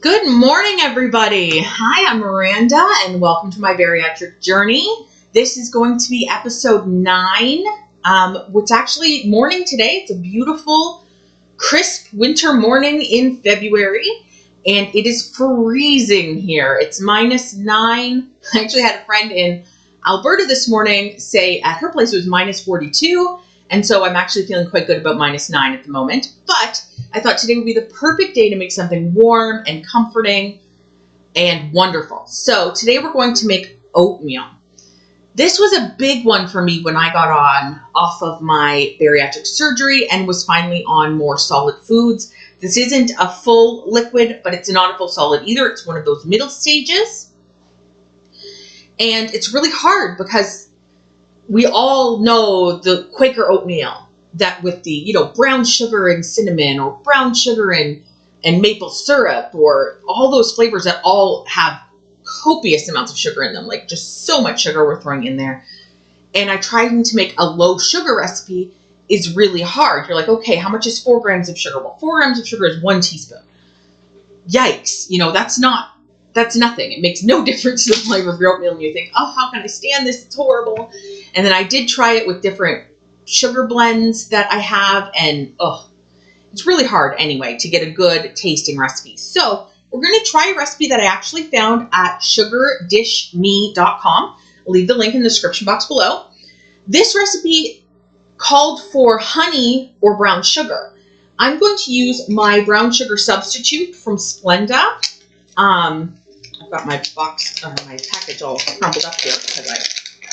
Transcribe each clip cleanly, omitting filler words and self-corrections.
Good morning, everybody. Hi, I'm Miranda, and welcome to my bariatric journey. This is going to be episode 9. It's actually morning today. It's a beautiful, crisp winter morning in February, and it is freezing here. It's -9. I actually had a friend in Alberta this morning say at her place it was -42, and so I'm actually feeling quite good about -9 at the moment. But I thought today would be the perfect day to make something warm and comforting and wonderful. So today we're going to make oatmeal. This was a big one for me when I got off of my bariatric surgery and was finally on more solid foods. This isn't a full liquid, but it's not a full solid either. It's one of those middle stages. And it's really hard because we all know the Quaker oatmeal, that with the, brown sugar and cinnamon, or brown sugar and maple syrup, or all those flavors that all have copious amounts of sugar in them, like just so much sugar we're throwing in there. And I tried to make a low sugar recipe is really hard. You're like, okay, how much is 4 grams of sugar? Well, 4 grams of sugar is 1 teaspoon. Yikes. That's nothing. It makes no difference to the flavor of your oatmeal. And you think, oh, how can I stand this? It's horrible. And then I did try it with different sugar blends that I have, and it's really hard anyway to get a good tasting recipe. So we're going to try a recipe that I actually found at sugardishme.com. I'll leave the link in the description box below. This recipe called for honey or brown sugar. I'm going to use my brown sugar substitute from Splenda. I've got my package all crumpled up here because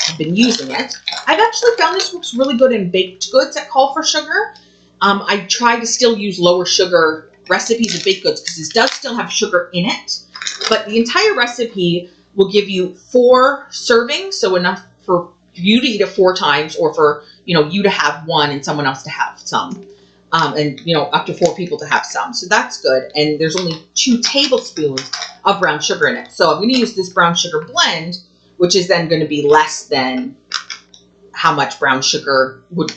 I've been using it. I've actually found this works really good in baked goods that call for sugar. I try to still use lower sugar recipes of baked goods because this does still have sugar in it. But the entire recipe will give you 4 servings, so enough for you to eat it 4 times, or for you to have 1 and someone else to have some, and up to 4 people to have some. So that's good. And there's only 2 tablespoons of brown sugar in it. So I'm going to use this brown sugar blend, which is then going to be less than how much sugar would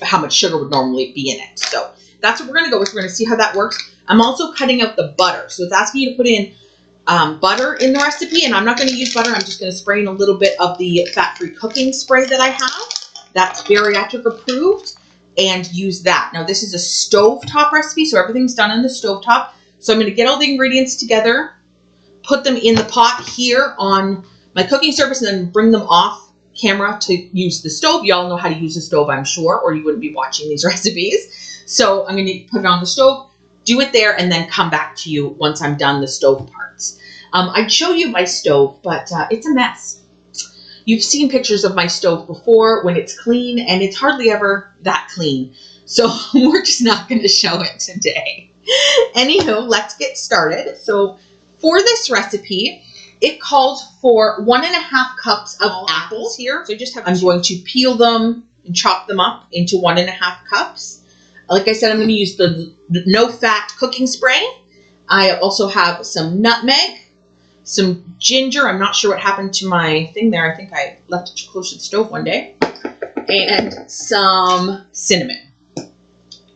normally be in it. So that's what we're going to go with. We're going to see how that works. I'm also cutting out the butter. So it's asking you to put in butter in the recipe, and I'm not going to use butter. I'm just going to spray in a little bit of the fat-free cooking spray that I have. That's bariatric approved, and use that. Now this is a stovetop recipe, so everything's done on the stovetop. So I'm going to get all the ingredients together, put them in the pot here on my cooking surface, and then bring them off camera to use the stove. You all know how to use the stove, I'm sure, or you wouldn't be watching these recipes. So I'm going to put it on the stove, do it there, and then come back to you once I'm done the stove parts. I'd show you my stove, but it's a mess. You've seen pictures of my stove before when it's clean, and it's hardly ever that clean. So we're just not going to show it today. Anywho, let's get started. So for this recipe, it calls for 1.5 cups of apples here. So I'm going to peel them and chop them up into 1.5 cups. Like I said, I'm going to use the no-fat cooking spray. I also have some nutmeg, some ginger. I'm not sure what happened to my thing there. I think I left it close to the stove one day. And some cinnamon.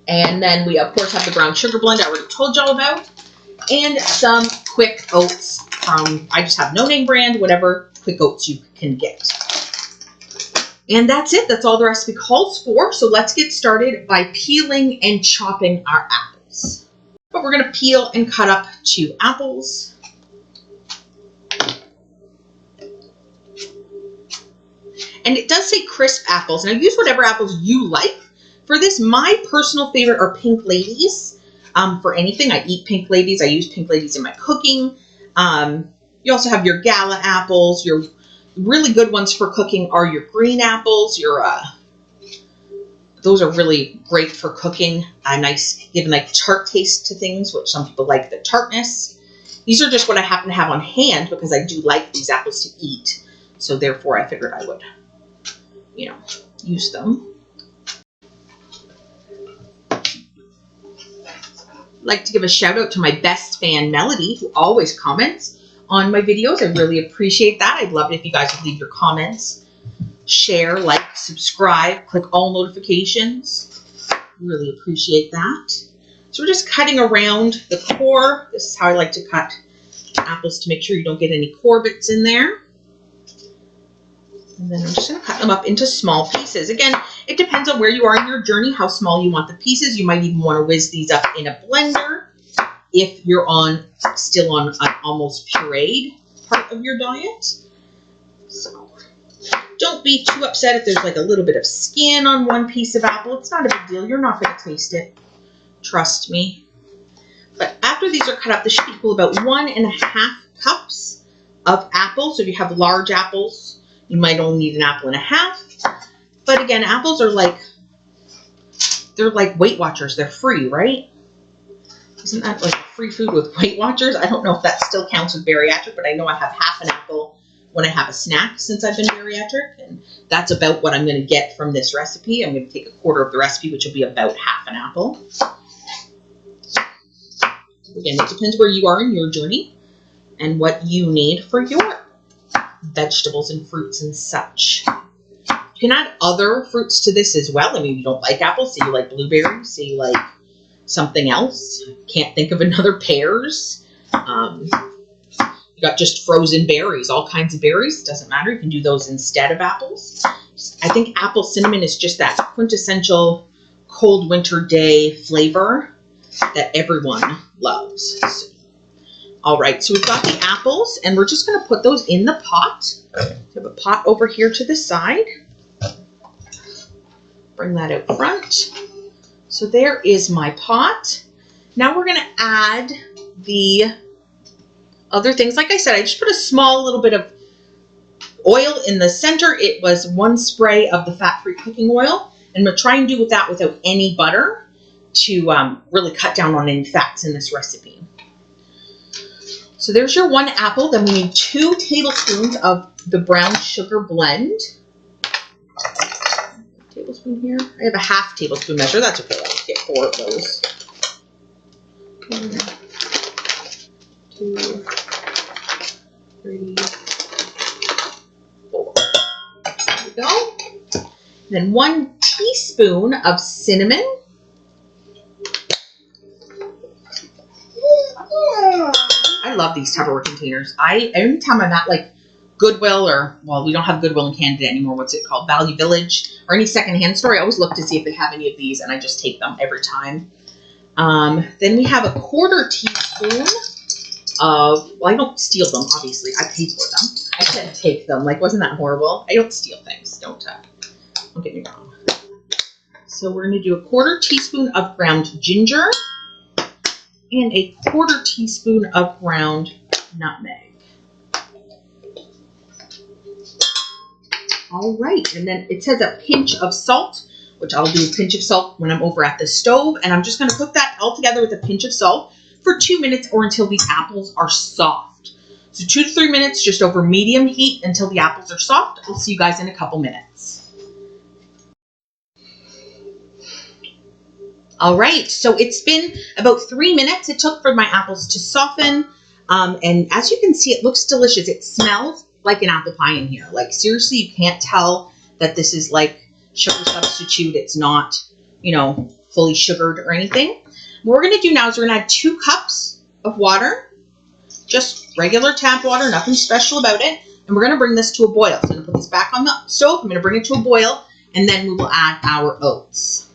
And then we, of course, have the brown sugar blend I already told y'all about. And some quick oats from, I just have no name brand, whatever quick oats you can get. And that's it. That's all the recipe calls for. So let's get started by peeling and chopping our apples. But we're going to peel and cut up 2 apples. And it does say crisp apples. And I use whatever apples you like. For this, my personal favorite are Pink Ladies. For anything, I eat Pink Ladies. I use Pink Ladies in my cooking. You also have your Gala apples. Your really good ones for cooking are your green apples. Those are really great for cooking. Give a nice tart taste to things, which some people like the tartness. These are just what I happen to have on hand because I do like these apples to eat. So therefore, I figured I would, use them. I'd like to give a shout out to my best fan, Melody, who always comments on my videos. I really appreciate that. I'd love it if you guys would leave your comments, share, like, subscribe, click all notifications. Really appreciate that. So we're just cutting around the core. This is how I like to cut apples to make sure you don't get any corbets in there. And then I'm just going to cut them up into small pieces. Again, it depends on where you are in your journey, how small you want the pieces. You might even want to whiz these up in a blender if you're still on an almost pureed part of your diet. So don't be too upset if there's like a little bit of skin on one piece of apple. It's not a big deal. You're not going to taste it. Trust me. But after these are cut up, this should equal about 1.5 cups of apples. So if you have large apples, you might only need 1.5 apples. But again, apples are they're like Weight Watchers. They're free, right? Isn't that like free food with Weight Watchers? I don't know if that still counts with bariatric, but I know I have half an apple when I have a snack since I've been bariatric. And that's about what I'm going to get from this recipe. I'm going to take a quarter of the recipe, which will be about half an apple. Again, it depends where you are in your journey and what you need for your vegetables and fruits and such. You can add other fruits to this as well. I mean, you don't like apples, say you like blueberries, say you like something else. Can't think of another. Pears. You got just frozen berries, all kinds of berries. Doesn't matter. You can do those instead of apples. I think apple cinnamon is just that quintessential cold winter day flavor that everyone loves. All right, so we've got the apples, and we're just going to put those in the pot. So I have a pot over here to the side. Bring that out front. So there is my pot. Now we're going to add the other things. Like I said, I just put a small little bit of oil in the center. It was 1 spray of the fat-free cooking oil, and I'm going to try and do with that without any butter to really cut down on any fats in this recipe. So there's your 1 apple. Then we need 2 tablespoons of the brown sugar blend. Tablespoon here. I have a half tablespoon measure. That's okay. I'll get 4 of those. 1, 2, 3, 4. There we go. And then 1 teaspoon of cinnamon. I love these Tupperware containers. Every time I'm at like Goodwill well, we don't have Goodwill in Canada anymore. What's it called? Value Village or any secondhand store. I always look to see if they have any of these, and I just take them every time. Then we have a 1/4 teaspoon of, well, I don't steal them, obviously. I pay for them. I said take them. Like, wasn't that horrible? I don't steal things. Don't get me wrong. So we're going to do a 1/4 teaspoon of ground ginger and a 1/4 teaspoon of ground nutmeg. All right, and then it says a pinch of salt, which I'll do a pinch of salt when I'm over at the stove, and I'm just going to cook that all together with a pinch of salt for 2 minutes or until the apples are soft. So 2 to 3 minutes, just over medium heat until the apples are soft. I'll see you guys in a couple minutes. All right, so it's been about 3 minutes it took for my apples to soften, and as you can see, it looks delicious. It smells like an apple pie in here. Like, seriously, you can't tell that this is like sugar substitute. It's not, fully sugared or anything. What we're going to do now is we're going to add 2 cups of water, just regular tap water, nothing special about it, and we're going to bring this to a boil. So I'm going to put this back on the stove. I'm going to bring it to a boil, and then we will add our oats.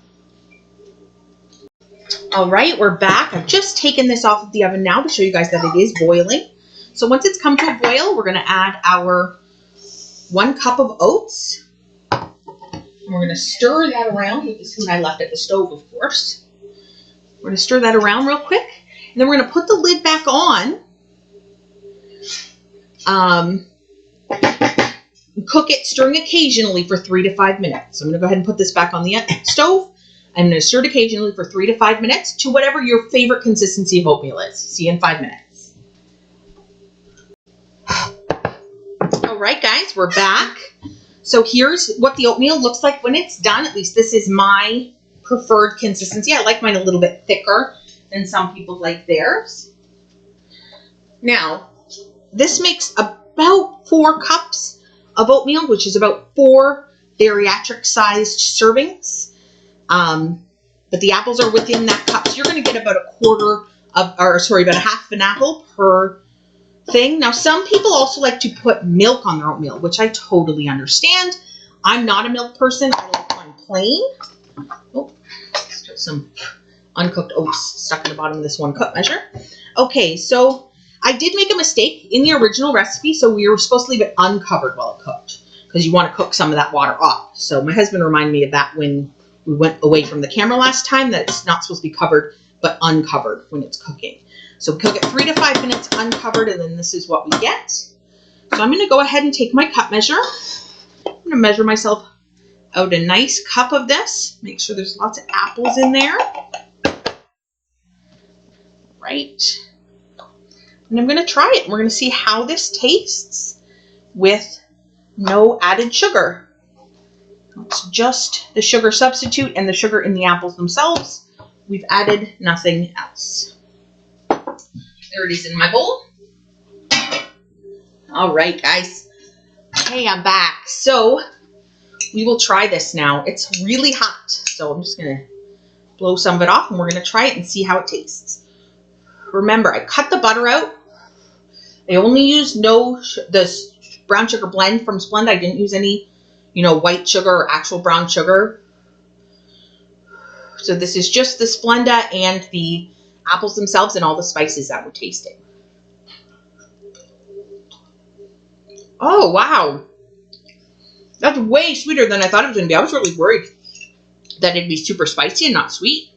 All right, we're back. I've just taken this off of the oven now to show you guys that it is boiling. So once it's come to a boil, we're going to add our 1 cup of oats. And we're going to stir that around with the spoon I left at the stove, of course. We're going to stir that around real quick. And then we're going to put the lid back on. Cook it, stirring occasionally for 3 to 5 minutes. So I'm going to go ahead and put this back on the stove. I'm going to stir it occasionally for 3 to 5 minutes to whatever your favorite consistency of oatmeal is. See you in 5 minutes. All right, guys, we're back. So here's what the oatmeal looks like when it's done. At least this is my preferred consistency. I like mine a little bit thicker than some people like theirs. Now, this makes about 4 cups of oatmeal, which is about 4 bariatric-sized servings. But the apples are within that cup. So you're going to get about about a half an apple per thing. Now, some people also like to put milk on their oatmeal, which I totally understand. I'm not a milk person. I like mine plain. Oh, let's put some uncooked oats stuck in the bottom of this 1 cup measure. Okay, so I did make a mistake in the original recipe, so we were supposed to leave it uncovered while it cooked because you want to cook some of that water off. So my husband reminded me of that when we went away from the camera last time, that it's not supposed to be covered but uncovered when it's cooking. So cook it 3 to 5 minutes uncovered, and then this is what we get. So I'm going to go ahead and take my cup measure. I'm going to measure myself out a nice cup of this. Make sure there's lots of apples in there. Right. And I'm going to try it. And we're going to see how this tastes with no added sugar. It's just the sugar substitute and the sugar in the apples themselves. We've added nothing else. There it is in my bowl. All right, guys. Hey, I'm back. So we will try this now. It's really hot, so I'm just going to blow some of it off, and we're going to try it and see how it tastes. Remember, I cut the butter out. I only used the brown sugar blend from Splenda. I didn't use any, white sugar or actual brown sugar. So this is just the Splenda and the apples themselves and all the spices that we're tasting. Oh, wow. That's way sweeter than I thought it was going to be. I was really worried that it'd be super spicy and not sweet.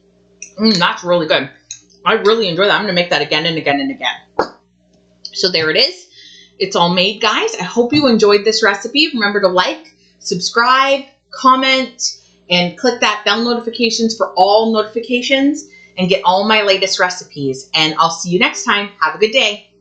That's really good. I really enjoy that. I'm going to make that again and again and again. So there it is. It's all made, guys. I hope you enjoyed this recipe. Remember to like, subscribe, comment, and click that bell notifications for all notifications and get all my latest recipes. And I'll see you next time. Have a good day.